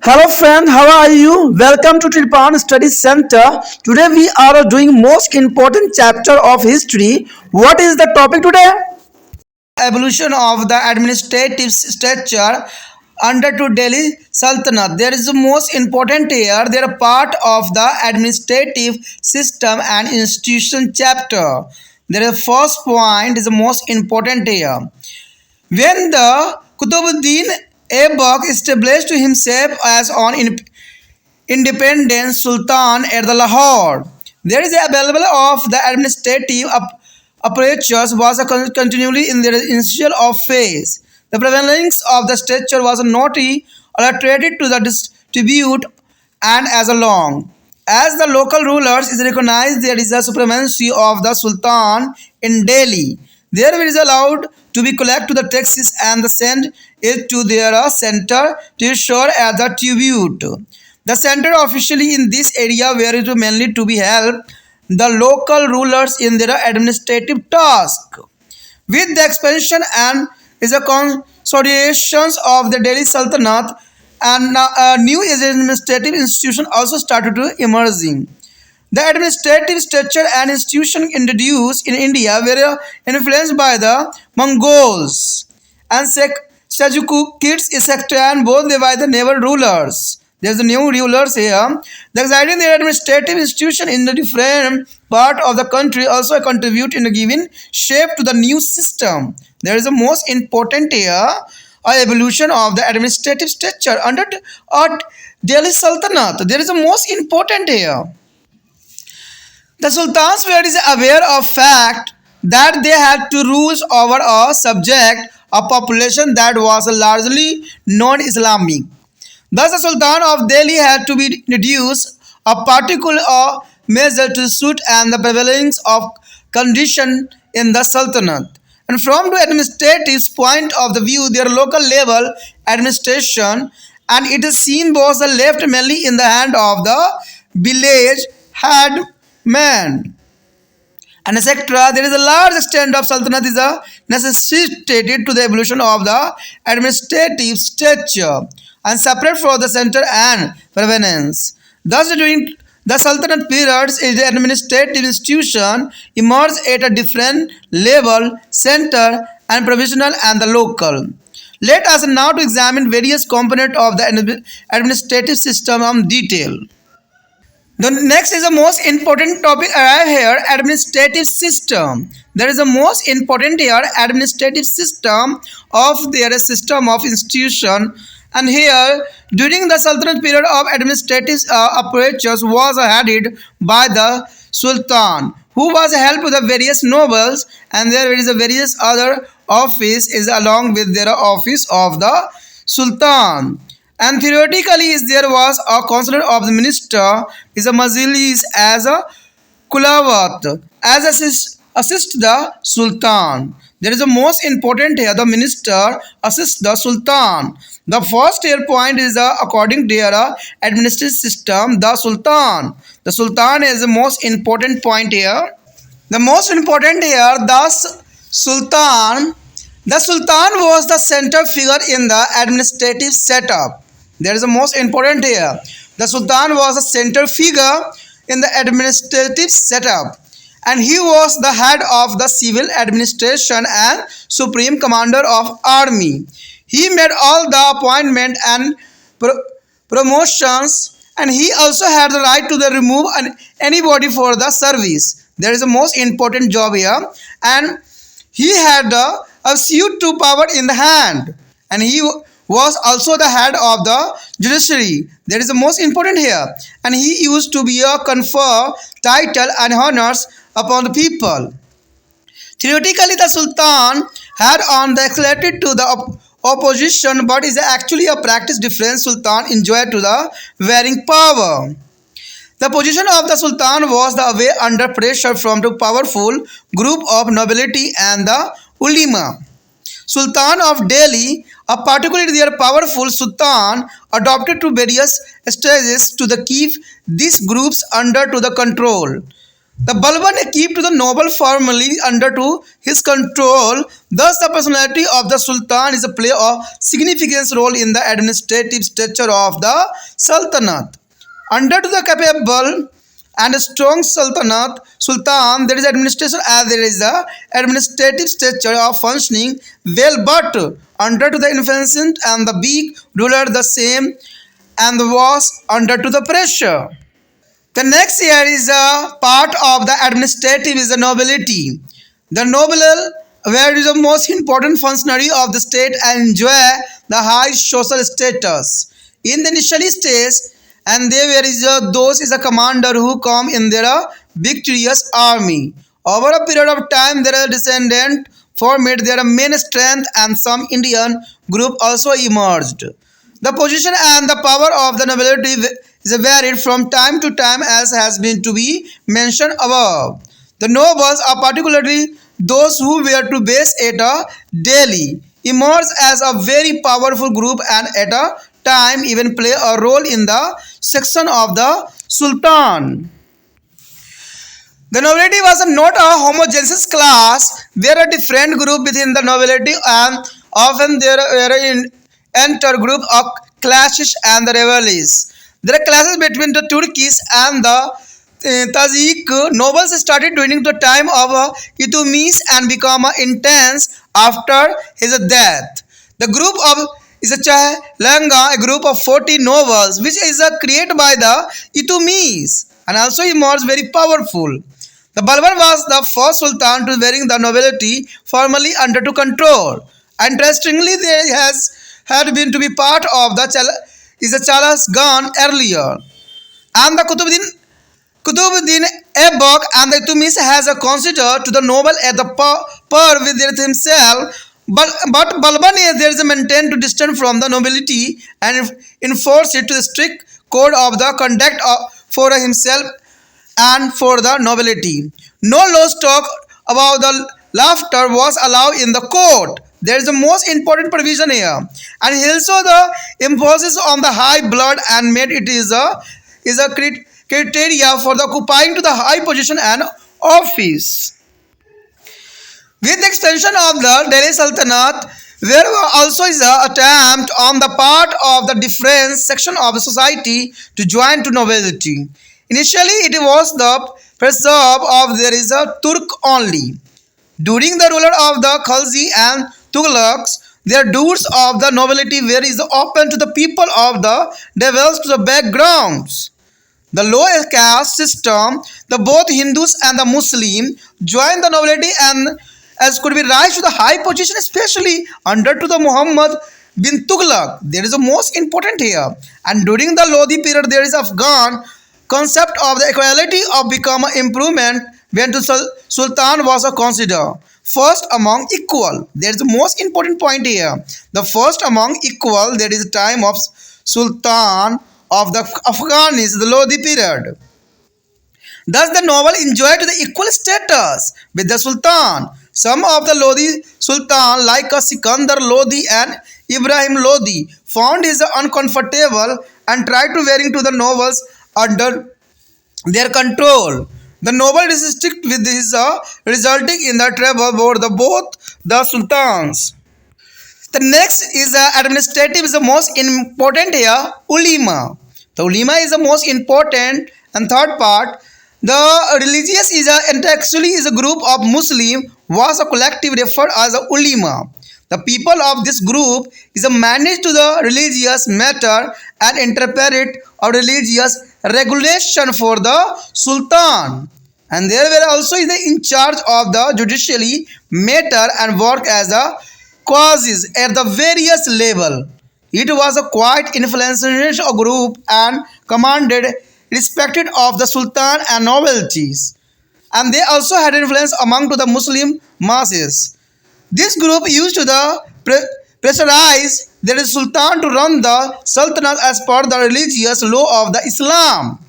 Hello friend, how are you? Welcome to Tripan Study Center. Today we are doing most important chapter of history. What is the topic today? Evolution of the administrative structure under to Delhi Sultanate. There is the most important here. They are part of the administrative system and institution chapter. There is first point is the most important here. When the Qutbuddin Aibak established himself as an independent sultan at the Lahore, there is available of the administrative apparatus was continually in the initial of phase. The prevalence of the structure was not altered to the distribute and as along. As the local rulers is recognized, there is a supremacy of the Sultan in Delhi. There is allowed to be collect to the taxes and send it to their center to shore as a tribute. The center officially in this area were it mainly to be help the local rulers in their administrative task. With the expansion and is a consolidations of the Delhi Sultanate and a new administrative institution also started to emerging. The administrative structure and institution introduced in India were influenced by the Mongols and Seljukids, etc., and both by the naval rulers. There's a new rulers here. The exciting the administrative institution in the different part of the country also contribute in giving shape to the new system. There is the most important here, a evolution of the administrative structure under Delhi Sultanate. There is the most important here. The sultans were aware of fact that they had to rule over a subject, a population that was largely non-Islamic. Thus, the Sultan of Delhi had to be introduced a particular measure to suit and the prevalence of condition in the Sultanate. And from the administrative point of the view, their local level administration and it is seen was left mainly in the hand of the village headman and etc. There is a large extent of Sultanate is necessitated to the evolution of the administrative structure and separate from the center and province. Thus, during the Sultanate periods, the administrative institution emerged at a different level, center and provisional and the local. Let us now to examine various components of the administrative system in detail. The next is the most important topic arrive here, administrative system. There is a most important here, administrative system of their system of institution. And here, during the Sultanate period of administrative apparatus was headed by the Sultan, who was helped with the various nobles, and there is a various other office is along with their office of the Sultan. And theoretically, there was a consulate of the minister, is a majlis as a kulawat, as assist the Sultan. There is a most important here, the minister assists the Sultan. The first here point is according to their administrative system, the Sultan. The Sultan is the most important point here. The most important here, the Sultan. The Sultan was the center figure in the administrative setup. There is the most important here. The Sultan was a center figure in the administrative setup, and he was the head of the civil administration and supreme commander of army. He made all the appointment and promotions, and he also had the right to remove anybody for the service. There is a most important job here, and he had the absolute power in the hand, and he was also the head of the judiciary. There is the most important here, and he used to be a confer title and honors upon the people. Theoretically, the Sultan had on the accelerated to the opposition, but is actually a practice difference Sultan enjoyed to the varying power. The position of the Sultan was the way under pressure from the powerful group of nobility and the Ulema. Sultan of Delhi, a particularly their powerful Sultan, adopted to various strategies to keep these groups under to the control. The Balban keep to the noble formally under to his control. Thus, the personality of the Sultan is a play a significant role in the administrative structure of the Sultanate. Under to the capable and a strong Sultan, there is administration as there is a administrative structure of functioning well, but under to the influence and the big ruler the same and was under to the pressure. The next here is a part of the administrative is the nobility. The noble where is the most important functionary of the state and enjoy the high social status. In the initial stage, and there where is a those is a commander who come in their victorious army. Over a period of time, there are descendant formed their main strength and some Indian group also emerged. The position and the power of the nobility is varied from time to time as has been to be mentioned above. The nobles are particularly those who were to base at a Delhi emerge as a very powerful group and at a time even play a role in the section of the Sultan. The nobility was not a homogeneous class, where a different group within the nobility and often there were in enter group of clashes and the rivalries. There are clashes between the Turkish and the Tajik nobles started during the time of Iltutmish and become intense after his death. The group of is a Chahlanga, a group of 40 nobles, which is created by the Iltutmish and also emerged very powerful. The Balban was the first sultan to bring the nobility formally under to control. Interestingly, there has had been to be part of the Chalas Gan earlier, and the Kutubuddin Aibak and the Iltutmish has a considered to the noble at the par with himself. But Balban there is a maintained to distance from the nobility and enforce it to the strict code of the conduct for himself and for the nobility. No loose talk about the laughter was allowed in the court. There is the most important provision here, and he also the imposes on the high blood and made it is a criteria for the occupying to the high position and office. With the extension of the Delhi Sultanate, there also is an attempt on the part of the different section of society to join to nobility. Initially, it was the preserve of there is a Turk only. During the ruler of the Khalji and Tughlaqs, their doors of the nobility were is open to the people of the devils to the backgrounds. The low caste system, the both Hindus and the Muslim joined the nobility and as could be rise to the high position, especially under to the Muhammad bin Tughlaq. There is the most important here. And during the Lodi period, there is Afghan concept of the equality of become an improvement when the Sultan was considered first among equal. There is the most important point here. The first among equal, there is time of Sultan of the Afghan is the Lodi period. Thus, the noble enjoyed the equal status with the Sultan. Some of the Lodi Sultan, like Sikandar Lodi and Ibrahim Lodi, found his uncomfortable and tried to wearing to the nobles under their control. The noble resisted with his resulting in the trouble over the both the sultans. The next is administrative is the most important here, Ulema. The Ulema is the most important, and third part, the religious is and actually is a group of Muslim was a collective referred as a Ulema. The people of this group is a managed to the religious matter and interpret or religious regulation for the Sultan. And there were also is in charge of the judicially matter and work as a causes at the various level. It was a quite influential group and commanded respected of the Sultan and nobilities. And they also had influence among to the Muslim masses. This group used to the pressurize the Sultan to run the Sultanate as per the religious law of the Islam.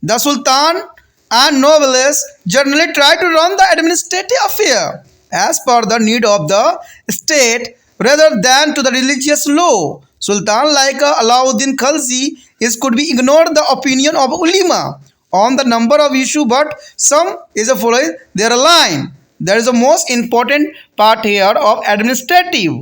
The Sultan and nobles generally try to run the administrative affair as per the need of the state rather than to the religious law. Sultan like Alauddin Khalji is could be ignored the opinion of Ulema on the number of issue, but some is a following. They are aligned. That is the most important part here of administrative.